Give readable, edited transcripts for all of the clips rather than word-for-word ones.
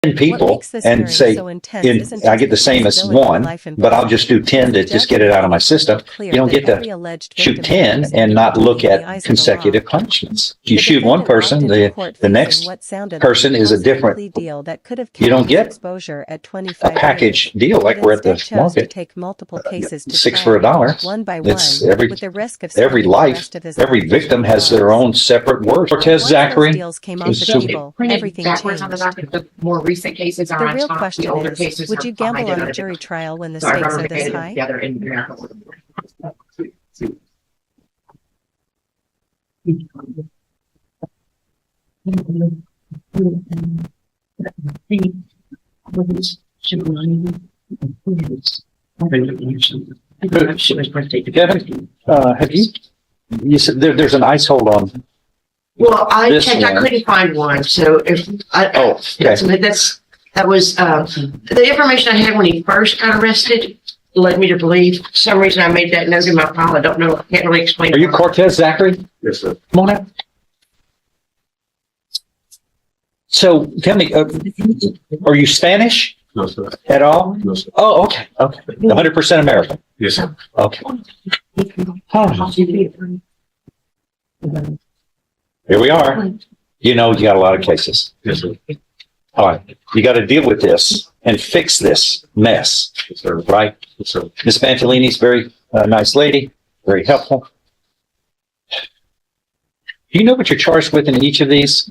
10 people and say, I get the same as one, but I'll just do 10 to just get it out of my system. You don't get to shoot 10 and not look at consecutive punishments. You shoot one person, the next person is a different. You don't get a package deal like we're at the market. 6 for $1. It's every life, every victim has their own separate worth. Cortez Zachary is everything changed. More recent cases are the real question is, would you gamble on a jury trial when the stakes are this high? Kevin, have you said there's an ice hold on? Well, I checked. I couldn't find one. So if that was the information I had when he first got arrested led me to believe. For some reason, I made that note in my file. I don't know. I can't really explain. Are you Cortez Zachary? Yes, sir. Come on out. So tell me, are you Spanish? No, sir. At all? No, sir. Oh, okay. Okay. 100% American. Yes, sir. Okay. Here we are. You know, you got a lot of cases. Yes, sir. All right. You got to deal with this and fix this mess. Yes, sir. Right? Yes, sir. Miss Pantolini's very nice lady, very helpful. Do you know what you're charged with in each of these?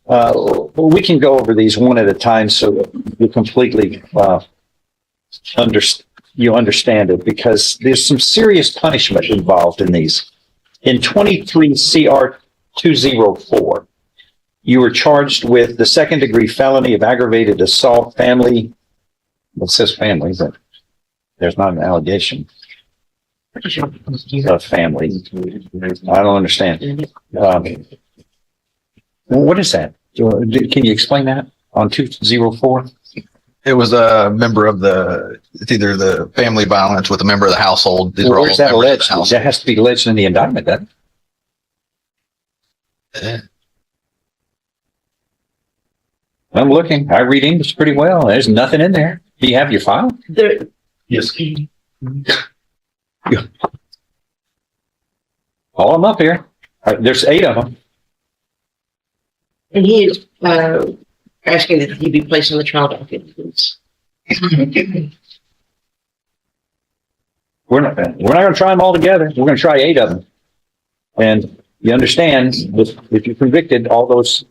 We can go over these one at a time so you completely understand it, because there's some serious punishment involved in these. In 23 CR 204, you were charged with the second-degree felony of aggravated assault, family. Well, it says family, but there's not an allegation of family. I don't understand. What is that? Can you explain that on 204? It was a member of it's either the family violence with a member of the household. These were all where's that members of the alleged? household. That has to be alleged in the indictment, doesn't it? I'm looking. I read English pretty well. There's nothing in there. Do you have your file? Yes. All of them up here. There's 8 of them. And he is asking that he be placed on the trial docket. We're not going to try them all together. We're going to try 8 of them. And you understand that if you're convicted, all those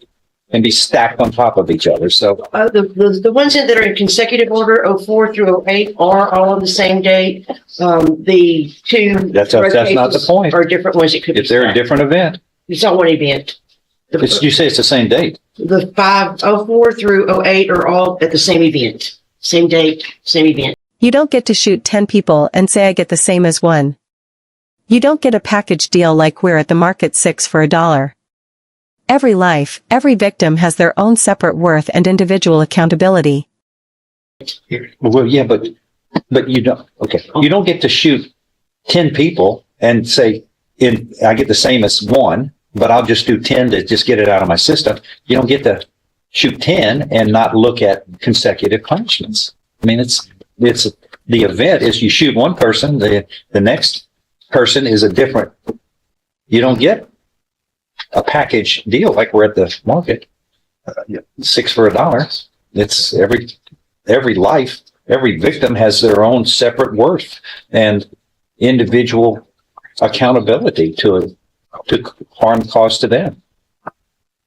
can be stacked on top of each other. So The ones that are in consecutive order, 04 through 08, are all on the same date. The two that's not the point. are different ones. It could be If they're a different event, it's not one event. you say it's the same date. The 04 through 08 are all at the same event, same date, same event. You don't get to shoot 10 people and say I get the same as one. You don't get a package deal like we're at the market 6 for $1. Every life, every victim has their own separate worth and individual accountability. Well, yeah, but you don't. Okay, you don't get to shoot 10 people and say, I get the same as one, but I'll just do 10 to just get it out of my system. You don't get to shoot 10 and not look at consecutive punishments. I mean, it's the event is you shoot one person, the next person is a different. You don't get a package deal like we're at the market. 6 for $1. It's every life, every victim has their own separate worth and individual accountability to harm caused to them.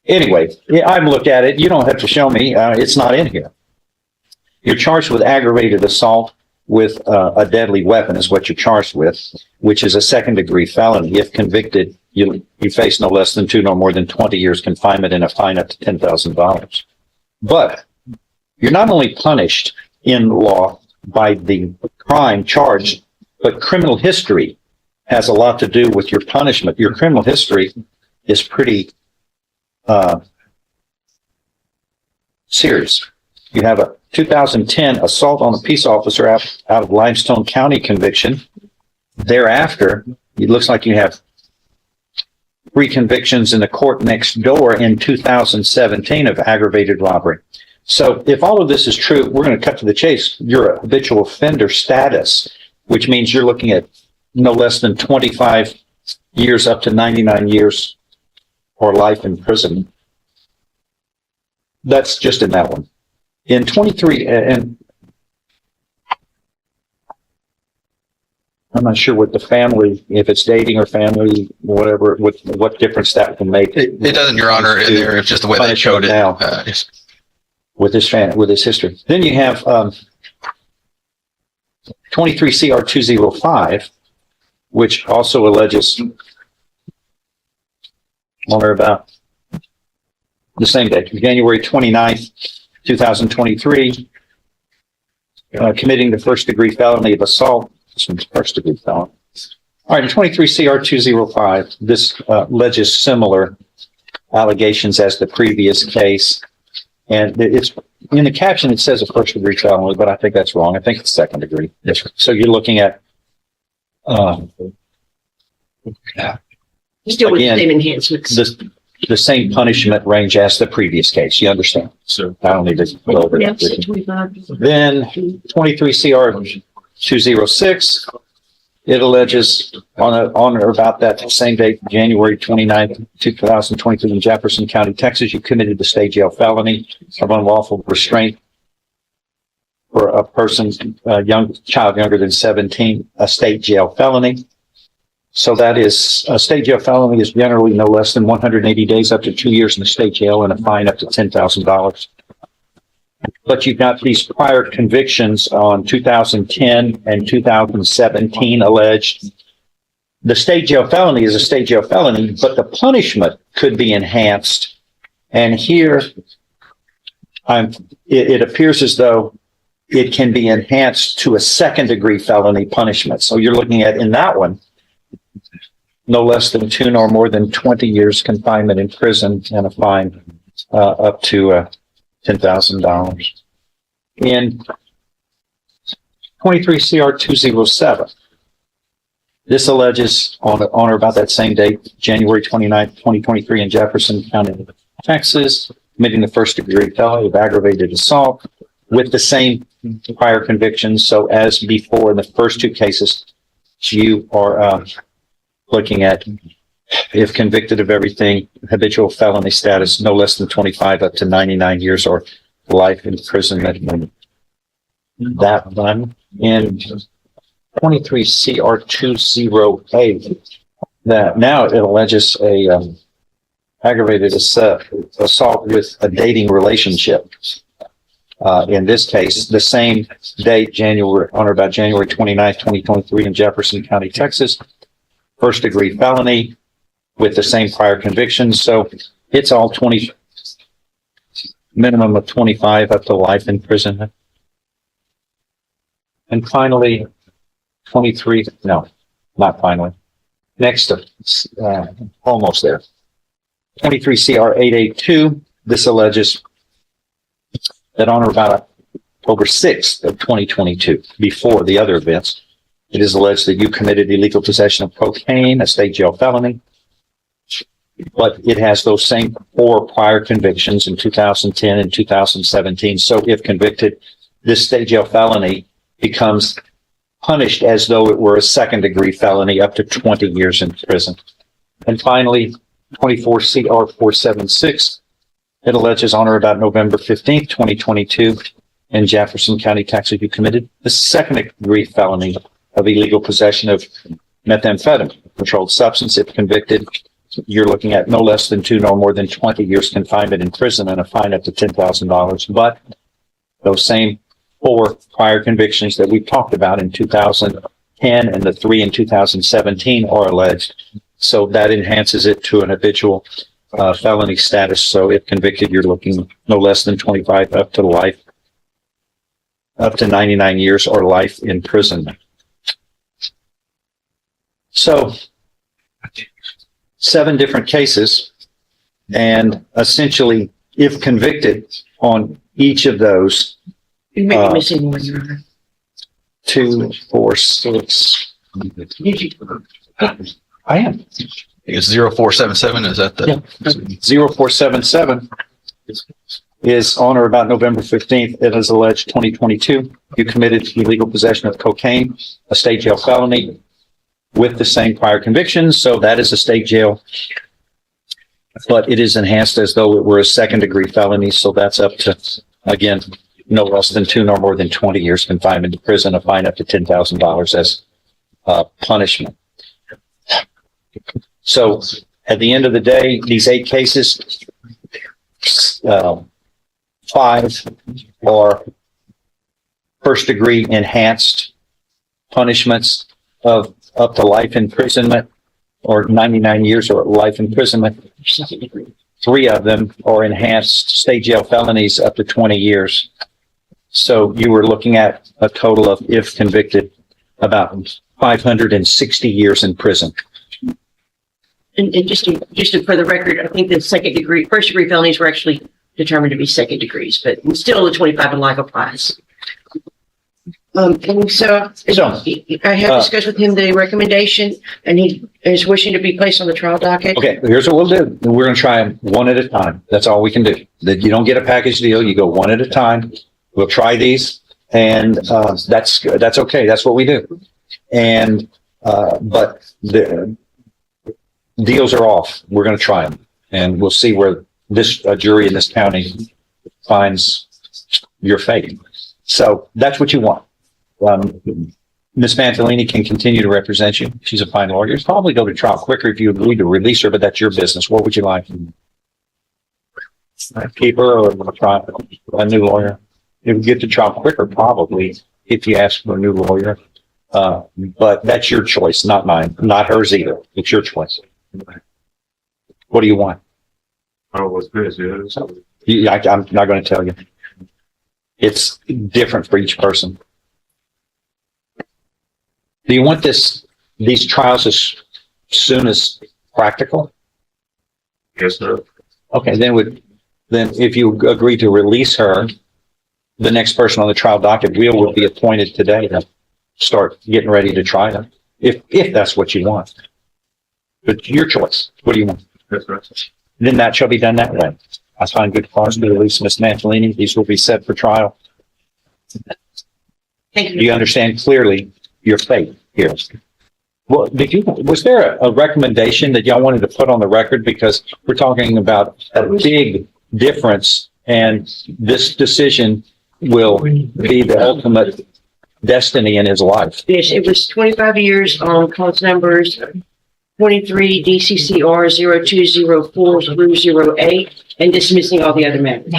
Anyway, yeah, I've looked at it. You don't have to show me. It's not in here. You're charged with aggravated assault with a deadly weapon is what you're charged with, which is a second-degree felony. If convicted, you face no less than 2 nor more than 20 years confinement and a fine up to $10,000. But you're not only punished in law by the crime charged, but criminal history has a lot to do with your punishment. Your criminal history is pretty serious. You have a 2010 assault on a peace officer out of Limestone County conviction. Thereafter, it looks like you have 3 convictions in the court next door in 2017 of aggravated robbery. So if all of this is true, we're going to cut to the chase. Your habitual offender status, which means you're looking at no less than 25 years up to 99 years or life in prison. That's just in that one. In 23, and I'm not sure what the family, if it's dating or family, whatever, what difference that can make. It doesn't, Your Honor, in there. It's just the way they showed it. Now. Yes. With his history. Then you have 23 CR 205, which also alleges on or about the same day, January 29th, 2023, committing the first degree felony of assault. This one's first degree felony. All right, in 23 CR 205, this alleges similar allegations as the previous case. And it's in the caption, it says a first degree felony, but I think that's wrong. I think it's second degree. Yes, sir. So you're looking at, Still with the again, same enhancements. the same punishment range as the previous case. You understand? So I don't need to go over Yeah, that. 25. Then 23 CR 206, it alleges on or about that same date, January 29th, 2023, in Jefferson County, Texas, you committed the state jail felony of unlawful restraint for a person, young child younger than 17, a state jail felony. So that is, a state jail felony is generally no less than 180 days up to 2 years in the state jail and a fine up to $10,000. But you've got these prior convictions on 2010 and 2017 alleged. The state jail felony is a state jail felony, but the punishment could be enhanced. And here, it appears as though it can be enhanced to a second degree felony punishment. So you're looking at, in that one, no less than 2 nor more than 20 years confinement in prison and a fine up to $10,000. In 23 CR 207, this alleges on or about that same date, January 29th, 2023, in Jefferson County, Texas, committing the first degree felony of aggravated assault with the same prior convictions. So as before in the first two cases, you are looking at, if convicted of everything, habitual felony status, no less than 25 up to 99 years or life imprisonment. That one in 23 CR 208, that now it alleges a aggravated assault with a dating relationship. In this case, the same date, January, on or about January 29th, 2023, in Jefferson County, Texas, first degree felony with the same prior convictions. So it's all 20, minimum of 25 up to life imprisonment. And finally, 23, no, not finally. Next, almost there. 23 CR 882, this alleges that on or about October 6th of 2022, before the other events, it is alleged that you committed illegal possession of cocaine, a state jail felony, but it has those same 4 prior convictions in 2010 and 2017. So if convicted, this state jail felony becomes punished as though it were a second degree felony up to 20 years in prison. And finally, 24 CR 476, it alleges on or about November 15th, 2022, in Jefferson County, Texas, you committed the second degree felony of illegal possession of methamphetamine, controlled substance. If convicted, you're looking at no less than 2 nor more than 20 years confinement in prison and a fine up to $10,000. But those same 4 prior convictions that we talked about in 2010 and the 3 in 2017 are alleged. So that enhances it to an habitual felony status. So if convicted, you're looking no less than 25 up to life, up to 99 years or life imprisonment. So 7 different cases, and essentially, if convicted on each of those, You may be missing one, Your Honor. 2, 4, 6. I am. It's 0477. Is that the? Yeah. 0477. is on or about November 15th, it is alleged 2022, you committed illegal possession of cocaine, a state jail felony with the same prior convictions. So that is a state jail, but it is enhanced as though it were a second degree felony. So that's up to, again, no less than 2 nor more than 20 years confinement to prison, a fine up to $10,000 as punishment. So at the end of the day, these 8 cases, 5 are first degree enhanced punishments of up to life imprisonment or 99 years or life imprisonment. 3 of them are enhanced state jail felonies up to 20 years. So you were looking at a total of, if convicted, about 560 years in prison. And just for the record, I think the first degree felonies were actually determined to be second degrees, but still the 25 and life applies. And so I have discussed with him the recommendation, and he is wishing to be placed on the trial docket. Okay, here's what we'll do. We're going to try them one at a time. That's all we can do. That you don't get a package deal. You go one at a time. We'll try these, and that's okay. That's what we do. And but the deals are off. We're going to try them, and we'll see where this jury in this county finds your fate. So that's what you want. Ms. Mantalini can continue to represent you. She's a fine lawyer. You'd probably go to trial quicker if you agree to release her, but that's your business. What would you like? Keep her or try a new lawyer? You would get to trial quicker probably if you ask for a new lawyer. But that's your choice, not mine, not hers either. It's your choice. What do you want? Oh, what's this? I'm not going to tell you. It's different for each person. Do you want these trials as soon as practical? Yes, sir. Okay, then if you agree to release her, the next person on the trial docket will be appointed today to start getting ready to try them, if that's what you want. But your choice. What do you want? That's right. Then that shall be done that way. I find good cause to release Ms. Mantalini. These will be set for trial. Thank Do you understand clearly your fate here? Well, was there a recommendation that y'all wanted to put on the record? Because we're talking about a big difference, and this decision will be the ultimate destiny in his life. Yes, it was 25 years on cause numbers 23 DCCR 0204-08 and dismissing all the other matters.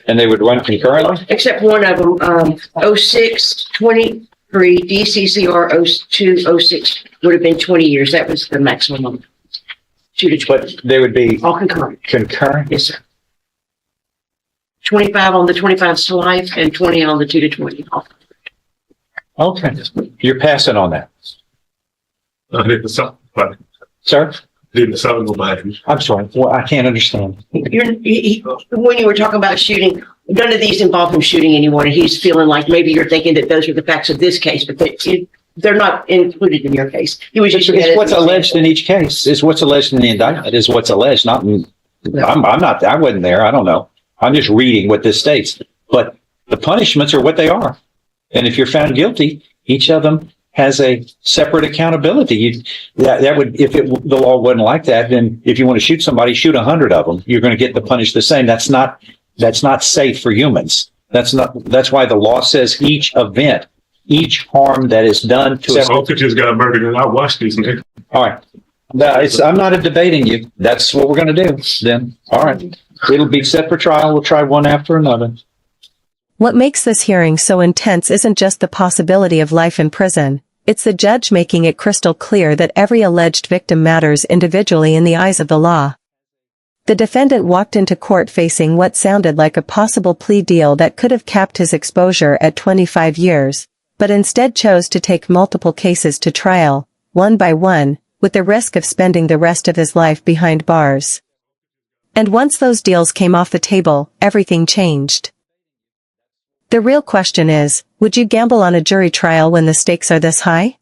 And they would run concurrently? Except one of them, 0623 DCCR 0206 would have been 20 years. That was the maximum. 2 to 20. But they would be All concurrent. concurrent? Yes, sir. 25 on the 25 to life and 20 on the 2 to 20. Okay. You're passing on that. I did the something, but Sir? did the something go back. I'm sorry. Well, I can't understand. When you were talking about shooting, none of these involve him shooting anyone, and he's feeling like maybe you're thinking that those are the facts of this case, but they're not included in your case. He was just It's what's alleged in each case. It's what's alleged in the indictment is what's alleged. Not. I'm not. I wasn't there. I don't know. I'm just reading what this states. But the punishments are what they are. And if you're found guilty, each of them has a separate accountability. That would, if the law wasn't like that, then if you want to shoot somebody, shoot 100 of them. You're going to get the punish the same. That's not safe for humans. That's why the law says each event, each harm that is done to us. Both just got murdered, and I watched these, man. All right. I'm not debating you. That's what we're going to do then. All right. It'll be set for trial. We'll try one after another. What makes this hearing so intense isn't just the possibility of life in prison, it's the judge making it crystal clear that every alleged victim matters individually in the eyes of the law. The defendant walked into court facing what sounded like a possible plea deal that could have capped his exposure at 25 years, but instead chose to take multiple cases to trial, one by one, with the risk of spending the rest of his life behind bars. And once those deals came off the table, everything changed. The real question is, would you gamble on a jury trial when the stakes are this high?